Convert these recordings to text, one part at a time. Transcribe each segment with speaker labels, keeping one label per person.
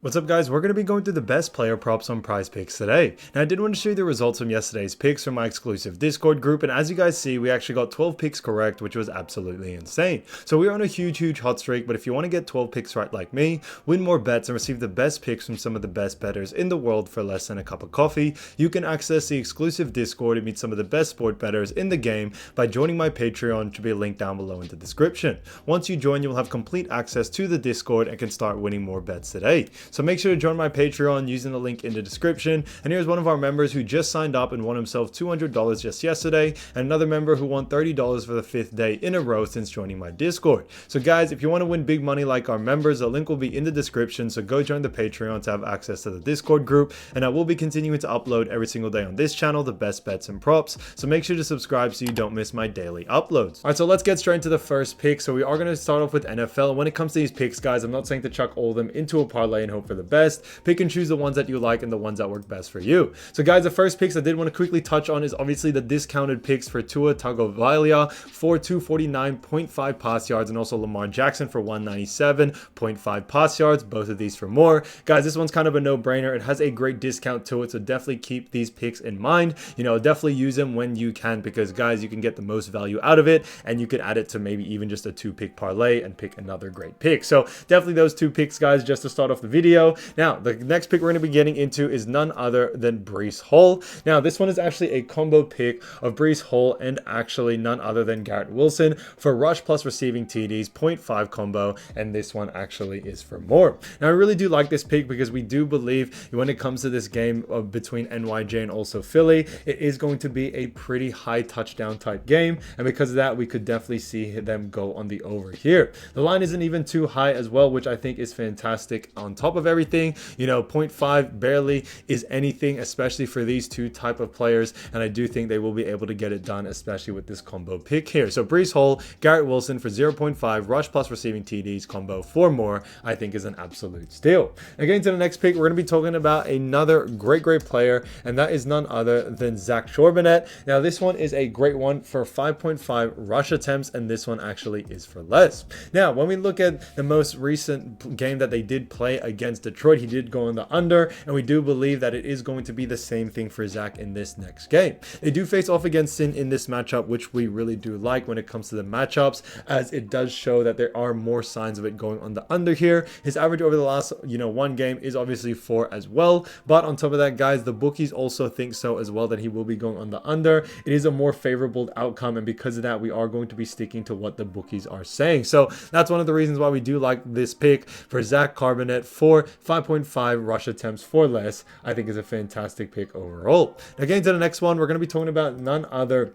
Speaker 1: What's up guys, we're going to be going through the best player props on PrizePicks today. Now I did want to show you the results from yesterday's picks from my exclusive Discord group, and as you guys see, we actually got 12 picks correct, which was absolutely insane. So we're on a huge hot streak, but if you want to get 12 picks right like me, win more bets and receive the best picks from some of the best bettors in the world for less than a cup of coffee, you can access the exclusive Discord and meet some of the best sport bettors in the game by joining my Patreon, which will be a link down below in the description. Once you join, you'll have complete access to the Discord and can start winning more bets today. So make sure to join my Patreon using the link in the description. And here's one of our members who just signed up and won himself $200 just yesterday, and another member who won $30 for the 5th day in a row since joining my Discord. So guys, if you want to win big money like our members, the link will be in the description, so go join the Patreon to have access to the Discord group, and I will be continuing to upload every single day on this channel the best bets and props, so make sure to subscribe so you don't miss my daily uploads. Alright, so let's get straight into the first pick. So we are going to start off with NFL. When it comes to these picks, guys, I'm not saying to chuck all of them into a parlay and hope for the best. Pick and choose the ones that you like and the ones that work best for you. So guys, the first picks I did want to quickly touch on is obviously the discounted picks for Tua Tagovailoa for 249.5 pass yards, and also Lamar Jackson for 197.5 pass yards, both of these for more. Guys, this one's kind of a no-brainer. It has a great discount to it, so definitely keep these picks in mind. You know, definitely use them when you can, because guys, you can get the most value out of it, and you could add it to maybe even just a 2-pick parlay and pick another great pick. So definitely those 2 picks, guys, just to start off the video. Now, the next pick we're going to be getting into is none other than Breece Hall. Now, this one is actually a combo pick of Breece Hall and actually none other than Garrett Wilson for rush plus receiving TDs, 0.5 combo, and this one actually is for more. Now, I really do like this pick because we do believe when it comes to this game between NYJ and also Philly, it is going to be a pretty high touchdown type game, and because of that, we could definitely see them go on the over here. The line isn't even too high as well, which I think is fantastic. On top of everything, you know, 0.5 barely is anything, especially for these 2 type of players, and I do think they will be able to get it done, especially with this combo pick here. So Breece Hall, Garrett Wilson for 0.5 rush plus receiving TDs combo for more, I think is an absolute steal. Now, getting to the next pick, we're going to be talking about another great player, and that is none other than Zach Charbonnet. Now, this one is a great one for 5.5 rush attempts, and this one actually is for less. Now, when we look at the most recent game that they did play against Detroit, he did go on the under, and we do believe that it is going to be the same thing for Zach in this next game. They do face off against Sin in this matchup, which we really do like when it comes to the matchups, as it does show that there are more signs of it going on the under here. His average over the last, one game is obviously 4 as well, but on top of that, guys, the bookies also think so as well, that he will be going on the under. It is a more favorable outcome, and because of that, we are going to be sticking to what the bookies are saying. So that's one of the reasons why we do like this pick for Zach Charbonnet for 5.5 rush attempts for less. I think is a fantastic pick overall. Now, getting to the next one, we're going to be talking about none other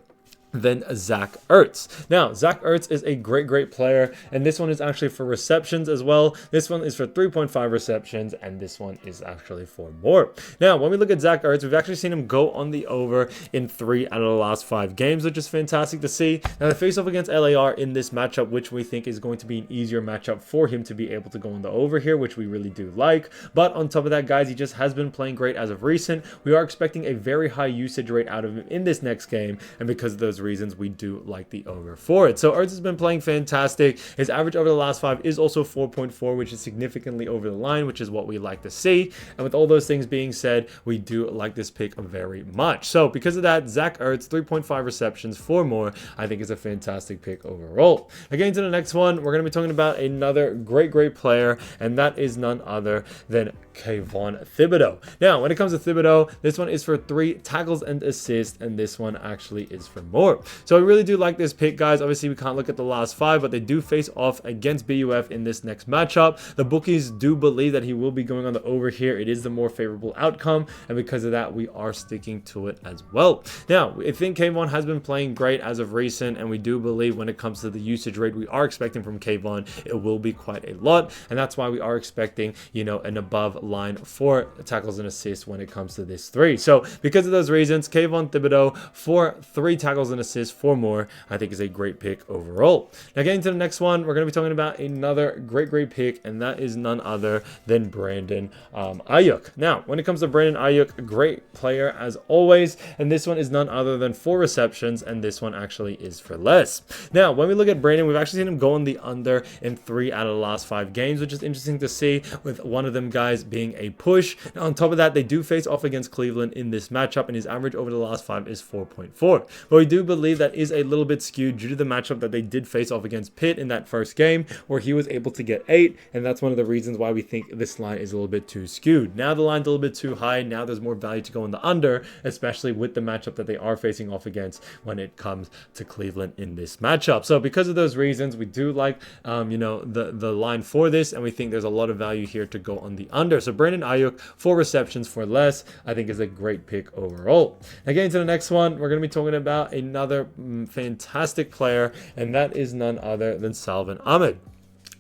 Speaker 1: than Zach Ertz. Now, Zach Ertz is a great player, and this one is actually for receptions as well. This one is for 3.5 receptions, and this one is actually for more. Now, when we look at Zach Ertz, we've actually seen him go on the over in 3 out of the last 5 games, which is fantastic to see. Now, they face off against LAR in this matchup, which we think is going to be an easier matchup for him to be able to go on the over here, which we really do like. But on top of that, guys, he just has been playing great as of recent. We are expecting a very high usage rate out of him in this next game, and because of those reasons, we do like the over for it. So Ertz has been playing fantastic. His average over the last 5 is also 4.4, which is significantly over the line, which is what we like to see. And with all those things being said, we do like this pick very much. So because of that, Zach Ertz, 3.5 receptions for more, I think is a fantastic pick overall. Again, to the next one, we're going to be talking about another great player, and that is none other than Kayvon Thibodeaux. Now, when it comes to Thibodeaux, this one is for 3 tackles and assists, and this one actually is for more. So I really do like this pick, guys. Obviously, we can't look at the last 5, but they do face off against BUF in this next matchup. The bookies do believe that he will be going on the over here. It is the more favorable outcome, and because of that, we are sticking to it as well. Now, I think Kayvon has been playing great as of recent, and we do believe when it comes to the usage rate we are expecting from Kayvon, it will be quite a lot, and that's why we are expecting, an above line for tackles and assists when it comes to this 3. So because of those reasons, Kayvon Thibodeaux for 3 tackles and and assists, 4 more, I think is a great pick overall. Now getting to the next one, we're going to be talking about another great pick, and that is none other than Brandon Ayuk. Now, when it comes to Brandon Ayuk, a great player as always, and this one is none other than 4 receptions, and this one actually is for less. Now, when we look at Brandon, we've actually seen him go on the under in 3 out of the last 5 games, which is interesting to see, with one of them guys being a push. Now, on top of that, they do face off against Cleveland in this matchup, and his average over the last 5 is 4.4. But we do believe that is a little bit skewed due to the matchup that they did face off against Pitt in that first game, where he was able to get 8, and that's one of the reasons why we think this line is a little bit too skewed. Now the line's a little bit too high. Now there's more value to go in the under, especially with the matchup that they are facing off against when it comes to Cleveland in this matchup. So because of those reasons, we do like the line for this, and we think there's a lot of value here to go on the under. So Brandon Ayuk, 4 receptions for less, I think is a great pick overall. Now getting to the next one, we're going to be talking about another fantastic player, and that is none other than Salvon Ahmed.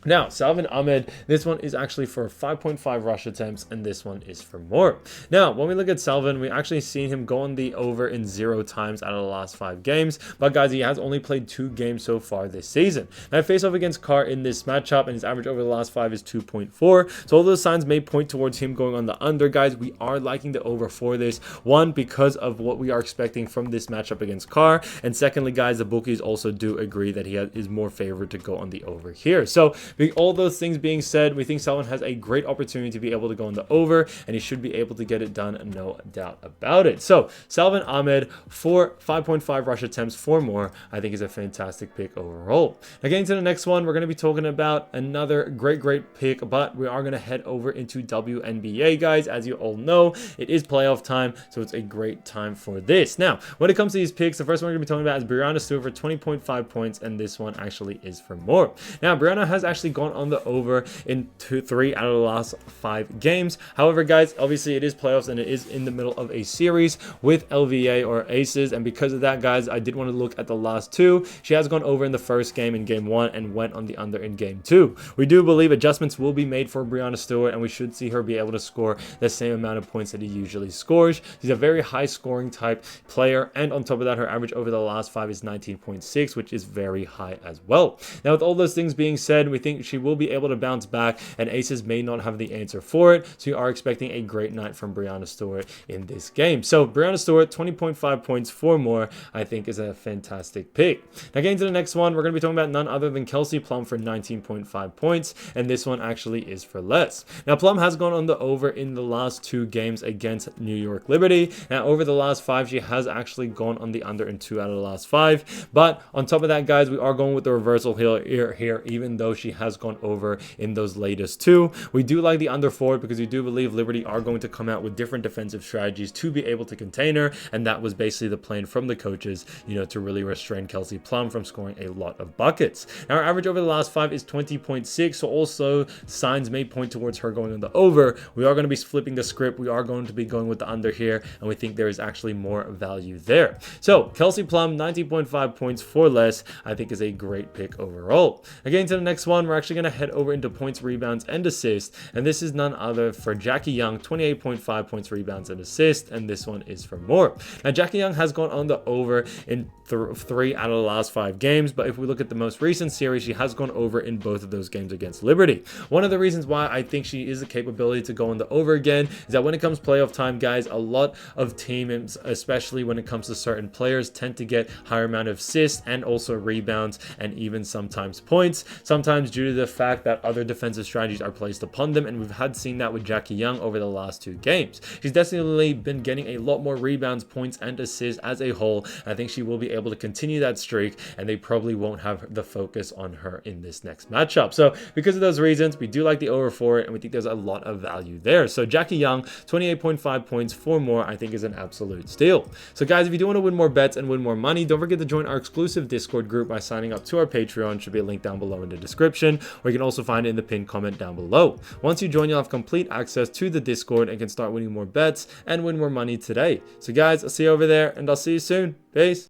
Speaker 1: Now, Salvon Ahmed, this one is actually for 5.5 rush attempts, and this one is for more. Now, when we look at Salvon, we actually seen him go on the over in 0 times out of the last 5 games. But guys, he has only played 2 games so far this season. Now, I face off against Carr in this matchup, and his average over the last 5 is 2.4. So all those signs may point towards him going on the under, guys. We are liking the over for this. One, because of what we are expecting from this matchup against Carr. And secondly, guys, the bookies also do agree that he is more favored to go on the over here. So all those things being said, we think Salvon has a great opportunity to be able to go on the over, and he should be able to get it done, no doubt about it. So Salvon Ahmed for 5.5 rush attempts, 4 more, I think is a fantastic pick overall. Now getting to the next one, we're going to be talking about another great pick, but we are going to head over into Wnba, guys. As you all know, it is playoff time, so it's a great time for this. Now, when it comes to these picks, the first one we're going to be talking about is Breonna Stewart for 20.5 points, and this one actually is for more. Now, Breonna has actually gone on the over in 3 out of the last 5 games. However, guys, obviously it is playoffs and it is in the middle of a series with LVA or Aces, and because of that, guys, I did want to look at the last 2. She has gone over in the first game in game 1 and went on the under in game 2. We do believe adjustments will be made for Breonna Stewart, and we should see her be able to score the same amount of points that he usually scores. She's a very high scoring type player, and on top of that, her average over the last 5 is 19.6, which is very high as well. Now, with all those things being said, we think she will be able to bounce back, and Aces may not have the answer for it, so you are expecting a great night from Breonna Stewart in this game. So Breonna Stewart, 20.5 points, 4 more, I think is a fantastic pick. Now getting to the next one, we're going to be talking about none other than Kelsey Plum for 19.5 points, and this one actually is for less. Now Plum has gone on the over in the last 2 games against New York Liberty. Now over the last 5, she has actually gone on the under in 2 out of the last 5, but on top of that, guys, we are going with the reversal here, even though she has gone over in those latest 2. We do like the under for it because we do believe Liberty are going to come out with different defensive strategies to be able to contain her, and that was basically the plan from the coaches, to really restrain Kelsey Plum from scoring a lot of buckets. Now, our average over the last 5 is 20.6, so also signs may point towards her going on the over. We are going to be flipping the script. We are going to be going with the under here, and we think there is actually more value there. So Kelsey Plum, 19.5 points for less, I think is a great pick overall. Again, to the next one, we're actually going to head over into points, rebounds, and assists, and this is none other for Jackie Young, 28.5 points, rebounds, and assists, and this one is for more. Now, Jackie Young has gone on the over in 3 out of the last 5 games, but if we look at the most recent series, she has gone over in both of those games against Liberty. One of the reasons why I think she is a capability to go on the over again is that when it comes playoff time, guys, a lot of teams, especially when it comes to certain players, tend to get higher amount of assists and also rebounds and even sometimes points, sometimes due to the fact that other defensive strategies are placed upon them, and we've seen that with Jackie Young over the last 2 games. She's definitely been getting a lot more rebounds, points, and assists as a whole. I think she will be able to continue that streak, and they probably won't have the focus on her in this next matchup. So because of those reasons, we do like the over for it, and we think there's a lot of value there. So Jackie Young, 28.5 points, 4 more, I think is an absolute steal. So guys, if you do want to win more bets and win more money, don't forget to join our exclusive Discord group by signing up to our Patreon. Should be a link down below in the description, or you can also find it in the pinned comment down below. Once you join, you'll have complete access to the Discord and can start winning more bets and win more money today. So guys, I'll see you over there, and I'll see you soon. Peace.